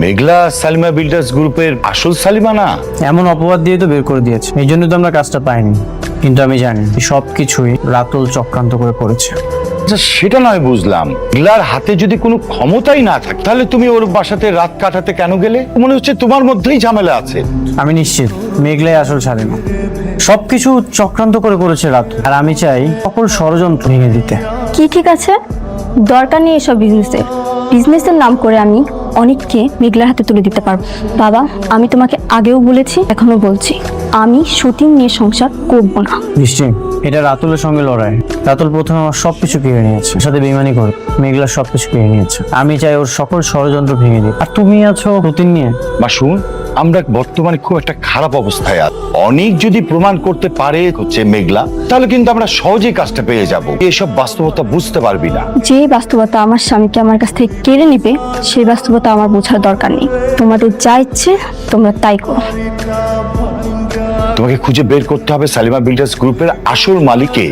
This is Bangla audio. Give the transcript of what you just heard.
মেঘলা সালিমা বিল্ডার্স গ্রুপের আসল সালিমা না? এমন অপবাদ দিয়ে তো বের করে দিয়েছে, এই জন্য তো আমরা কাজটা পাইনি। কিন্তু আমি জানি সবকিছুই রাতুল চক্রান্ত করে করেছে। আচ্ছা, সেটা নয় বুঝলাম, মেঘলার হাতে যদি কোনো ক্ষমতাই না থাকে তাহলে তুমি ওর বাসাতে রাত কাটাতে কেন গেলে? মনে হচ্ছে তোমার মধ্যেই ঝামেলা আছে। আমি নিশ্চিত মেঘলাই আসল সালিমা। সবকিছু চক্রান্ত করে করেছে রাতুল, আর আমি চাই সকল ষড়যন্ত্র ভেঙে দিতে। কি ঠিক আছে, দরকার নেই এসব বিজনেসের নাম করে আমি অনেককে মেঘলার হাতে তুলে দিতে পারবো। বাবা, আমি তোমাকে আগেও বলেছি, এখনো বলছি, আমি সতীন নিয়ে সংসার করবো না। নিশ্চয়ই এটা রাতুলের সঙ্গে লড়াই। রাতুল প্রথমে আমার সবকিছু কেড়ে নিয়েছে, সাথে বেইমানি করে মেঘলার সবকিছু কেড়ে নিয়েছে। আমি চাই ওর সকল ষড়যন্ত্র ভেঙে দিই। আর তুমি আছো রুটিন নিয়ে। মাসুম, আমরা বর্তমানে খুব একটা খারাপ অবস্থায় আছি। অনেক যদি প্রমাণ করতে পারে হচ্ছে মেঘলা, তাহলে কিন্তু আমরা সহজেই কাজটা পেয়ে যাব। এসব বাস্তবতা বুঝতে পারবি না। যে বাস্তবতা আমার স্বামীকে আমার কাছ থেকে কেড়ে নিবে, সেই বাস্তবতা আমার বোঝার দরকার নেই। তোমাদের যা ইচ্ছে তোমরা তাই করো। তোমাকে খুঁজে বের করতে হবে সালিমা বিল্ডার্স গ্রুপের আসল মালিককে।